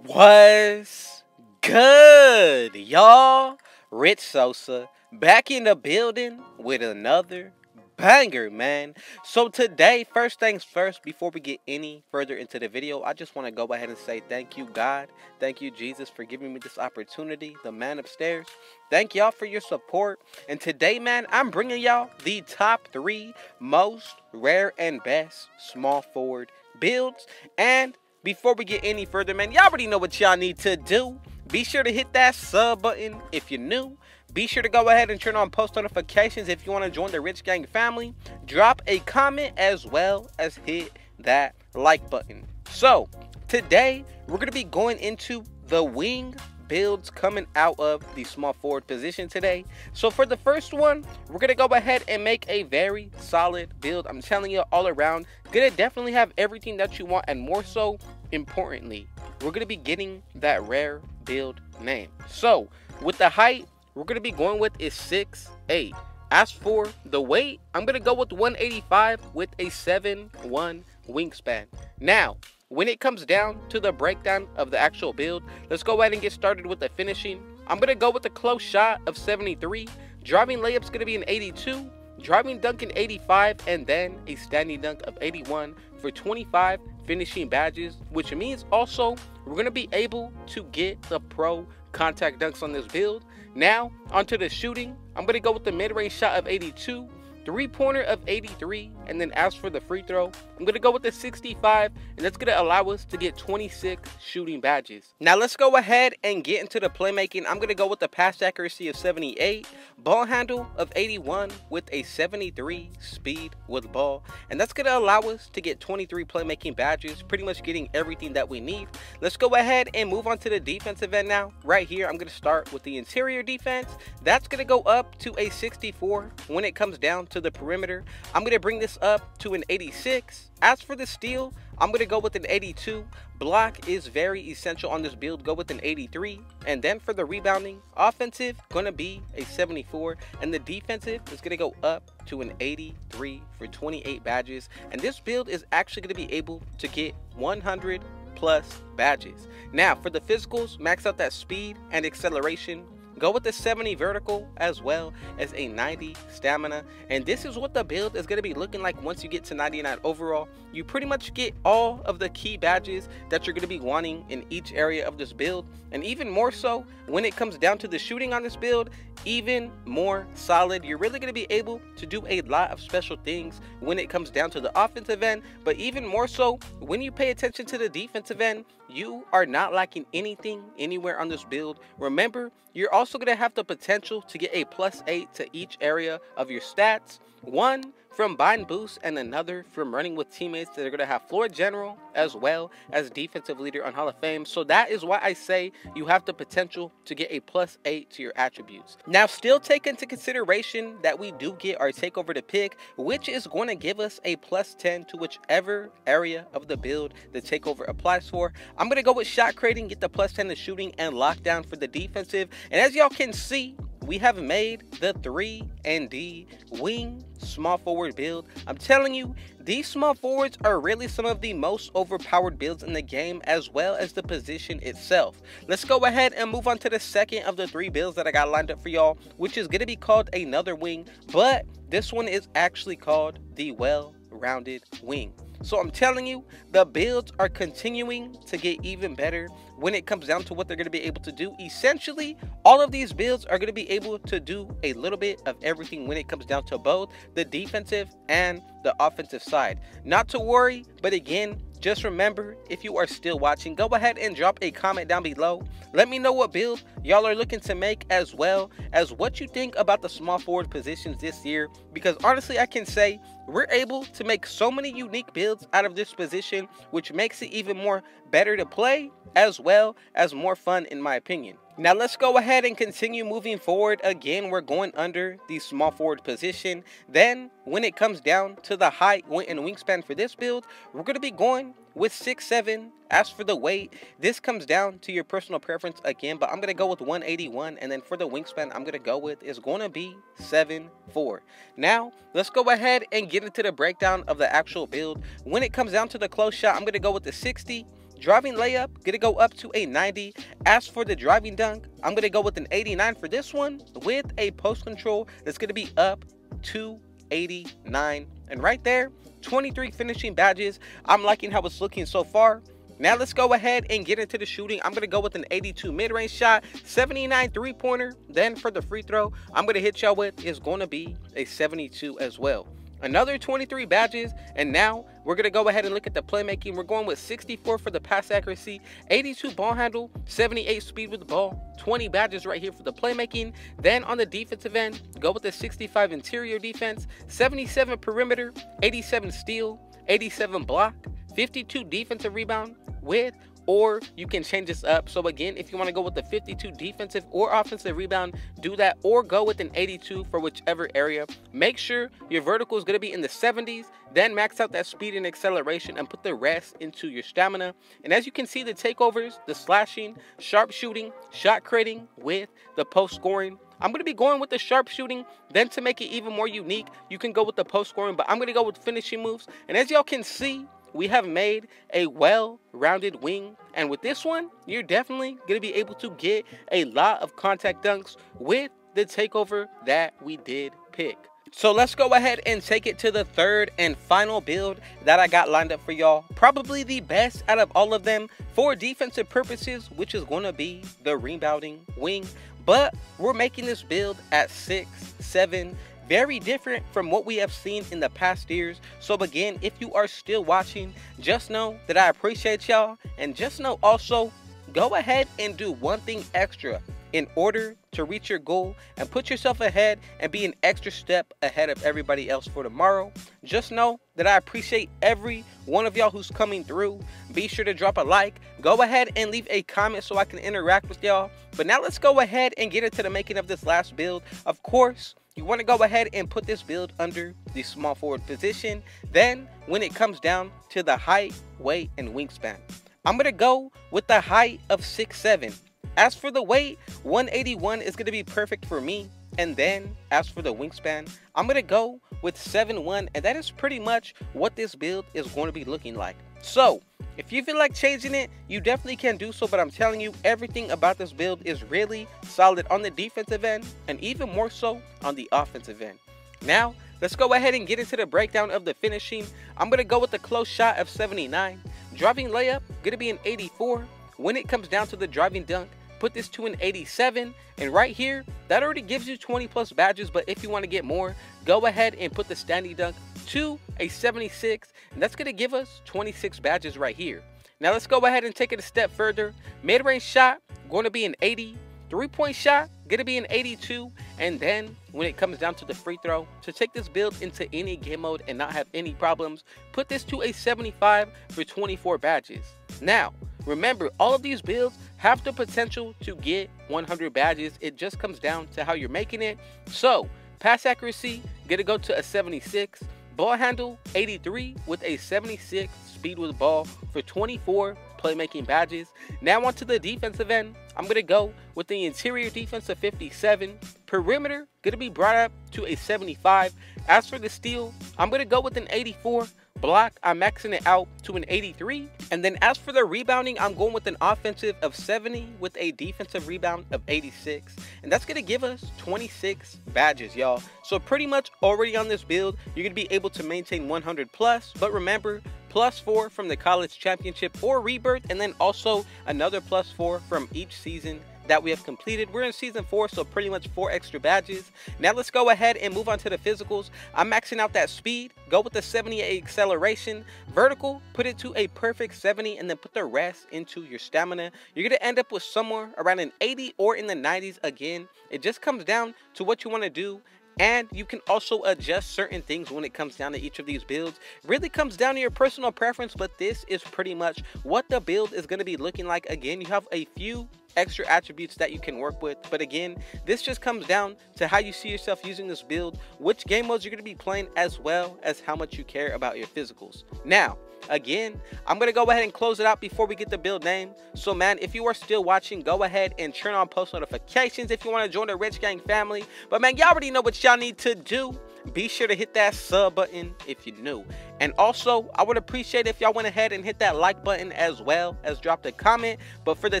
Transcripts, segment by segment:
What's good, y'all? Rich Sosa back in the building with another banger, man. So today, first things first, before we get any further into the video, I just want to go ahead and say thank you, God. Thank you, Jesus, for giving me this opportunity. The man upstairs. Thank y'all for your support. And today, man, I'm bringing y'all the top 3 most rare and best small forward builds. And before we get any further, man, y'all already know what y'all need to do. Be sure to hit that sub button if you're new. Be sure to go ahead and turn on post notifications if you want to join the Rich Gang family. Drop a comment as well as hit that like button. So, today, we're going to be going into the wing builds coming out of the small forward position today. So for the first one, we're gonna go ahead and make a very solid build. I'm telling you, all around, gonna definitely have everything that you want, and more so importantly, we're gonna be getting that rare build name. So with the height, we're gonna be going with is 6'8". As for the weight, I'm gonna go with 185 with a 7'1" wingspan. Now, when it comes down to the breakdown of the actual build, let's go ahead and get started with the finishing. I'm going to go with a close shot of 73. Driving layup's going to be an 82. Driving dunk an 85. And then a standing dunk of 81 for 25 finishing badges. Which means also we're going to be able to get the pro contact dunks on this build. Now, onto the shooting. I'm going to go with the mid-range shot of 82. Three-pointer of 83, and then as for the free throw, I'm going to go with the 65, and that's going to allow us to get 26 shooting badges. Now let's go ahead and get into the playmaking. I'm going to go with the pass accuracy of 78, ball handle of 81 with a 73 speed with ball, and that's going to allow us to get 23 playmaking badges, pretty much getting everything that we need. Let's go ahead and move on to the defensive end now. Right here, I'm going to start with the interior defense. That's going to go up to a 64 when it comes down to the perimeter. I'm going to bring this up to an 86. As for the steal, I'm going to go with an 82. Block is very essential on this build. Go with an 83. And then for the rebounding, offensive going to be a 74, and the defensive is going to go up to an 83 for 28 badges. And this build is actually going to be able to get 100 plus badges. Now for the physicals, max out that speed and acceleration. Go with the 70 vertical as well as a 90 stamina. And this is what the build is going to be looking like once you get to 99 overall. You pretty much get all of the key badges that you're going to be wanting in each area of this build. And even more so, when it comes down to the shooting on this build, even more solid. You're really going to be able to do a lot of special things when it comes down to the offensive end. But even more so, when you pay attention to the defensive end, you are not lacking anything anywhere on this build. Remember, you're also going to have the potential to get a +8 to each area of your stats. One from bind boost and another from running with teammates that are going to have floor general as well as defensive leader on Hall of Fame. So that is why I say you have the potential to get a +8 to your attributes. Now still take into consideration that we do get our takeover to pick, which is going to give us a +10 to whichever area of the build the takeover applies for. I'm going to go with shot creating, get the +10 to shooting and lockdown for the defensive. And as y'all can see, we have made the 3-and-D wing small forward build. I'm telling you, these small forwards are really some of the most overpowered builds in the game, as well as the position itself. Let's go ahead and move on to the second of the 3 builds that I got lined up for y'all, which is going to be called another wing, but this one is actually called the well-rounded wing. So I'm telling you, the builds are continuing to get even better when it comes down to what they're going to be able to do. Essentially, all of these builds are going to be able to do a little bit of everything when it comes down to both the defensive and the offensive side. Not to worry, but again, just remember, if you are still watching, go ahead and drop a comment down below. Let me know what build y'all are looking to make, as well as what you think about the small forward positions this year, because honestly, I can say we're able to make so many unique builds out of this position, which makes it even more better to play, as well as more fun in my opinion. Now let's go ahead and continue moving forward. Again, we're going under the small forward position. Then when it comes down to the height and wingspan for this build, we're going to be going with 6'7". As for the weight, this comes down to your personal preference again, but I'm going to go with 181. And then for the wingspan, I'm going to go with is going to be 7'4". Now let's go ahead and get into the breakdown of the actual build. When it comes down to the close shot, I'm going to go with the 60. Driving layup, gonna go up to a 90. As for the driving dunk, I'm gonna go with an 89 for this one, with a post control that's gonna be up to 89. And right there, 23 finishing badges. I'm liking how it's looking so far. Now let's go ahead and get into the shooting. I'm going to go with an 82 mid-range shot, 79 three-pointer. Then for the free throw, I'm going to hit y'all with is going to be a 72 as well. Another 23 badges, and now we're going to go ahead and look at the playmaking. We're going with 64 for the pass accuracy, 82 ball handle, 78 speed with the ball, 20 badges right here for the playmaking. Then on the defensive end, go with the 65 interior defense, 77 perimeter, 87 steal, 87 block, 52 defensive rebound with, or you can change this up. So again, if you want to go with the 52 defensive or offensive rebound, do that, or go with an 82 for whichever area. Make sure your vertical is going to be in the 70s, then max out that speed and acceleration and put the rest into your stamina. And as you can see, the takeovers, the slashing, sharp shooting, shot creating with the post scoring. I'm going to be going with the sharp shooting. Then to make it even more unique, you can go with the post scoring, but I'm going to go with finishing moves. And as y'all can see, we have made a well-rounded wing, and with this one, you're definitely going to be able to get a lot of contact dunks with the takeover that we did pick. So let's go ahead and take it to the third and final build that I got lined up for y'all. Probably the best out of all of them for defensive purposes, which is going to be the rebounding wing. But we're making this build at 6'7", very different from what we have seen in the past years. So again, if you are still watching, just know that I appreciate y'all, and just know also, go ahead and do one thing extra in order to reach your goal and put yourself ahead and be an extra step ahead of everybody else for tomorrow. Just know that I appreciate every one of y'all who's coming through. Be sure to drop a like, go ahead and leave a comment so I can interact with y'all. But now let's go ahead and get into the making of this last build. Of course, you want to go ahead and put this build under the small forward position. Then when it comes down to the height, weight, and wingspan, I'm going to go with the height of 6'7". As for the weight, 181 is going to be perfect for me. And then as for the wingspan, I'm going to go with 7'1", and that is pretty much what this build is going to be looking like. So if you feel like changing it, you definitely can do so, but I'm telling you, everything about this build is really solid on the defensive end and even more so on the offensive end. Now let's go ahead and get into the breakdown of the finishing. I'm going to go with the close shot of 79. Driving layup, going to be an 84. When it comes down to the driving dunk, put this to an 87. And right here, that already gives you 20 plus badges, but if you want to get more, go ahead and put the standing dunk to a 76, and that's going to give us 26 badges right here. Now let's go ahead and take it a step further. Mid-range shot, going to be an 80. Three-point shot, going to be an 82. And then when it comes down to the free throw, to take this build into any game mode and not have any problems, put this to a 75 for 24 badges. Now remember, all of these builds have the potential to get 100 badges. It just comes down to how you're making it. So pass accuracy, going to go to a 76. Ball handle, 83 with a 76 speed with the ball for 24 playmaking badges. Now onto the defensive end, I'm going to go with the interior defense of 57. Perimeter, going to be brought up to a 75. As for the steal, I'm going to go with an 84. Block, I'm maxing it out to an 83. And then as for the rebounding, I'm going with an offensive of 70 with a defensive rebound of 86. And that's going to give us 26 badges, y'all. So pretty much already on this build, you're going to be able to maintain 100 plus. But remember, +4 from the college championship or rebirth, and then also another +4 from each season that we have completed. We're in season 4, so pretty much 4 extra badges. Now let's go ahead and move on to the physicals. I'm maxing out that speed, go with the 78 acceleration. Vertical, put it to a perfect 70, and then put the rest into your stamina. You're going to end up with somewhere around an 80 or in the 90s. Again, it just comes down to what you want to do. And you can also adjust certain things when it comes down to each of these builds. Really comes down to your personal preference, but this is pretty much what the build is going to be looking like. Again, you have a few extra attributes that you can work with, but again, this just comes down to how you see yourself using this build, which game modes you're going to be playing, as well as how much you care about your physicals. Now again, I'm going to go ahead and close it out before we get the build name. So man, if you are still watching, go ahead and turn on post notifications if you want to join the Rich Gang family. But man, y'all already know what y'all need to do. Be sure to hit that sub button if you're new. And also, I would appreciate if y'all went ahead and hit that like button as well as dropped a comment. But for the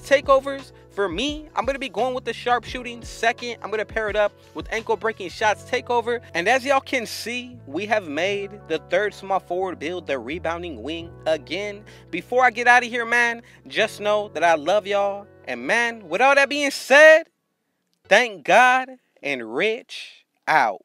takeovers, for me, I'm going to be going with the sharpshooting. Second, I'm going to pair it up with ankle breaking shots takeover. And as y'all can see, we have made the third small forward build, the rebounding wing, again. Before I get out of here, man, just know that I love y'all. And man, with all that being said, thank God and Rich out.